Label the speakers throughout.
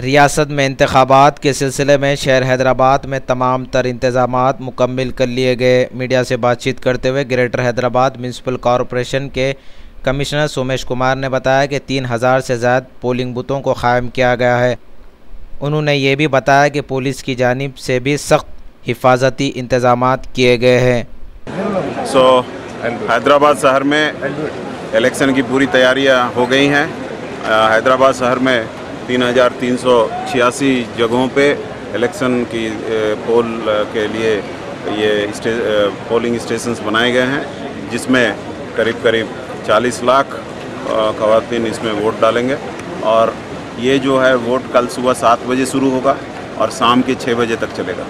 Speaker 1: रियासत में इंतखाबात के सिलसिले में शहर हैदराबाद में तमाम तर इंतज़ामात मुकम्मिल कर लिए गए। मीडिया से बातचीत करते हुए ग्रेटर हैदराबाद म्यूनसिपल कॉरपोरेशन के कमिश्नर सोमेश कुमार ने बताया कि 3000 से ज़्यादा पोलिंग बूथों को क़ायम किया गया है। उन्होंने ये भी बताया कि पुलिस की जानिब से भी सख्त हिफाजती इंतज़ामात किए गए हैं।
Speaker 2: हैदराबाद शहर में इलेक्शन की पूरी तैयारियां हो गई हैं। हैदराबाद शहर में 3386 जगहों पे इलेक्शन की पोल के लिए ये पोलिंग स्टेशंस बनाए गए हैं, जिसमें करीब 40 लाख ख़वातीन इसमें वोट डालेंगे। और ये जो है वोट कल सुबह 7 बजे शुरू होगा और शाम के 6 बजे तक चलेगा।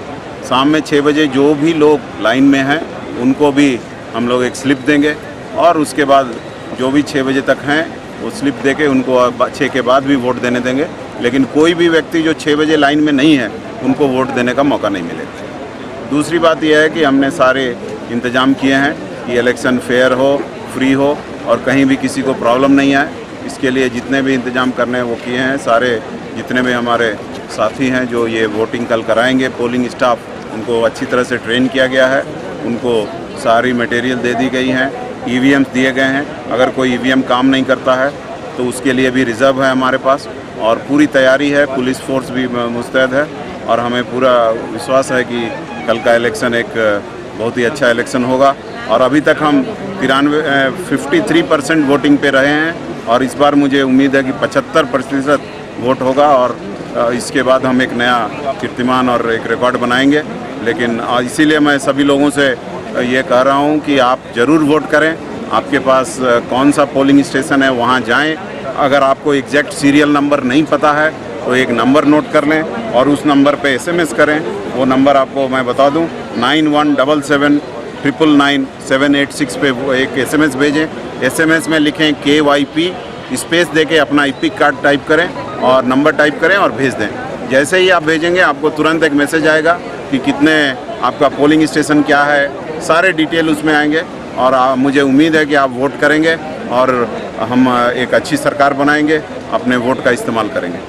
Speaker 2: शाम में 6 बजे जो भी लोग लाइन में हैं उनको भी हम लोग एक स्लिप देंगे और उसके बाद जो भी 6 बजे तक हैं वो स्लिप देके उनको 6 के बाद भी वोट देने देंगे। लेकिन कोई भी व्यक्ति जो 6 बजे लाइन में नहीं है उनको वोट देने का मौका नहीं मिलेगा। दूसरी बात यह है कि हमने सारे इंतजाम किए हैं कि इलेक्शन फेयर हो, फ्री हो और कहीं भी किसी को प्रॉब्लम नहीं आए। इसके लिए जितने भी इंतजाम करने हैं वो किए हैं। सारे जितने भी हमारे साथी हैं जो ये वोटिंग कल कराएंगे, पोलिंग स्टाफ, उनको अच्छी तरह से ट्रेन किया गया है। उनको सारी मटेरियल दे दी गई हैं, EVMs दिए गए हैं। अगर कोई EVM काम नहीं करता है तो उसके लिए भी रिज़र्व है हमारे पास और पूरी तैयारी है। पुलिस फोर्स भी मुस्तैद है और हमें पूरा विश्वास है कि कल का इलेक्शन एक बहुत ही अच्छा इलेक्शन होगा। और अभी तक हम 53% वोटिंग पे रहे हैं और इस बार मुझे उम्मीद है कि 75% वोट होगा और इसके बाद हम एक नया कीर्तिमान और एक रिकॉर्ड बनाएंगे। लेकिन इसीलिए मैं सभी लोगों से ये कह रहा हूँ कि आप ज़रूर वोट करें। आपके पास कौन सा पोलिंग स्टेशन है वहाँ जाएं। अगर आपको एग्जैक्ट सीरियल नंबर नहीं पता है तो एक नंबर नोट कर लें और उस नंबर पे SMS करें। वो नंबर आपको मैं बता दूं, 9177999786 पे वो एक SMS भेजें। SMS में लिखें KYP, स्पेस देके अपना EPIC कार्ड टाइप करें और नंबर टाइप करें और भेज दें। जैसे ही आप भेजेंगे आपको तुरंत एक मैसेज आएगा कि कितने आपका पोलिंग स्टेशन क्या है, सारे डिटेल उसमें आएंगे। और मुझे उम्मीद है कि आप वोट करेंगे और हम एक अच्छी सरकार बनाएंगे, अपने वोट का इस्तेमाल करेंगे।